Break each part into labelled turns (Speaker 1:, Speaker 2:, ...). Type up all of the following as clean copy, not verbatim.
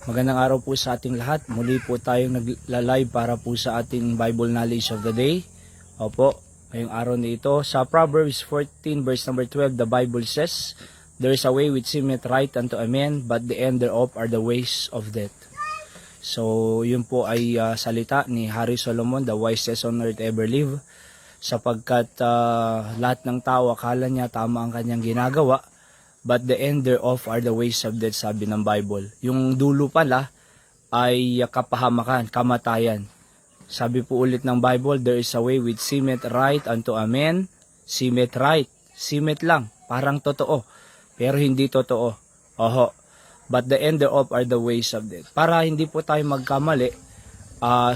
Speaker 1: Magandang araw po sa ating lahat. Muli po tayong nagla-live para po sa ating Bible Knowledge of the Day. Opo, ngayong araw na ito. Sa Proverbs 14 verse number 12, the Bible says, "There is a way which seemeth right unto a man, but the end thereof are the ways of death." So, yun po ay salita ni Hari Solomon, the wisest on earth ever live. Sapagkat lahat ng tao akala niya tama ang kanyang ginagawa, but the end thereof are the ways of death, sabi ng Bible. Yung dulo pala ay kapahamakan, kamatayan. Sabi po ulit ng Bible, there is a way which seemeth right unto a man. Seemeth right. Seemeth lang. Parang totoo. Pero hindi totoo. Oho. But the end thereof are the ways of death. Para hindi po tayo magkamali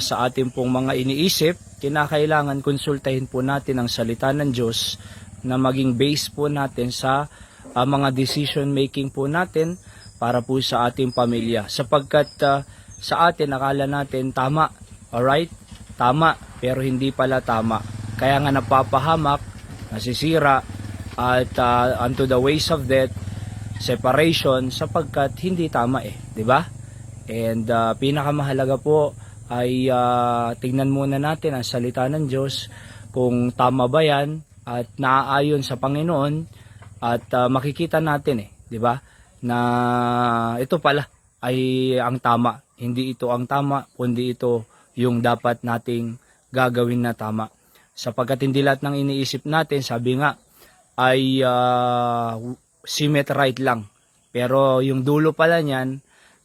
Speaker 1: sa ating pong mga iniisip, kinakailangan konsultahin po natin ang salita ng Diyos na maging base po natin sa mga decision making po natin para po sa ating pamilya. Sapagkat sa atin akala natin tama, alright? Tama, pero hindi pala tama. Kaya nga napapahamak, nasisira, at unto the ways of death, separation, sapagkat hindi tama di ba? And pinakamahalaga po ay tingnan muna natin ang salita ng Diyos kung tama ba yan at naaayon sa Panginoon. At makikita natin di ba, na ito pala ay ang tama. Hindi ito ang tama, kundi ito yung dapat nating gagawin na tama. Sapagkat hindi lahat ng iniisip natin, sabi nga, ay seemeth right lang. Pero yung dulo pala niyan,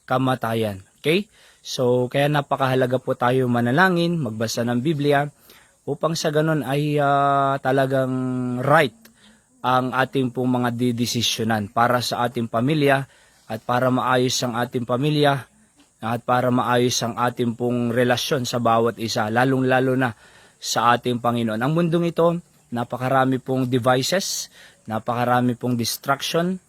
Speaker 1: kamatayan. Okay? So, kaya napakahalaga po tayo manalangin, magbasa ng Biblia, upang sa ganun ay talagang right ang ating pong mga didesisyonan para sa ating pamilya at para maayos ang ating pamilya at para maayos ang ating pong relasyon sa bawat isa, lalong-lalo na sa ating Panginoon. Ang mundong ito, napakarami pong devices, napakarami pong distraction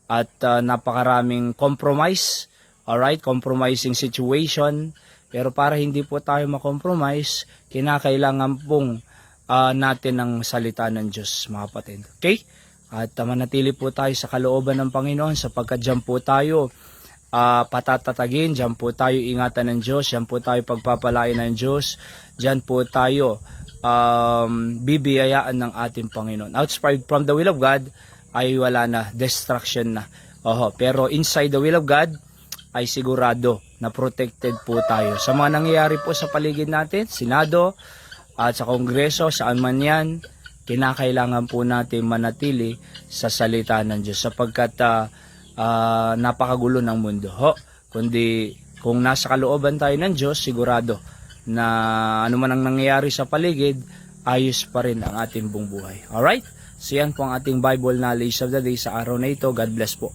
Speaker 1: at napakaraming compromise, alright, compromising situation. Pero para hindi po tayo makompromise, kinakailangan pong natin ang salita ng Diyos, mga kapatid. Okay? At manatili po tayo sa kalooban ng Panginoon sapagkat dyan po tayo patatatagin, dyan po tayo ingatan ng Diyos, dyan po tayo pagpapalain ng Diyos, dyan po tayo bibiyayaan ng ating Panginoon. Outside from the will of God ay wala na, destruction na. Pero inside the will of God ay sigurado na protected po tayo. Sa mga nangyayari po sa paligid natin, Senado, at sa Kongreso, saan man yan, kinakailangan po natin manatili sa salita ng Diyos sapagkat napakagulo ng mundo. Kundi kung nasa kalooban tayo ng Diyos, sigurado na anuman ang nangyayari sa paligid, ayos pa rin ang ating buong buhay. Alright? So yan po ang ating Bible Knowledge of the Day sa araw na ito. God bless po.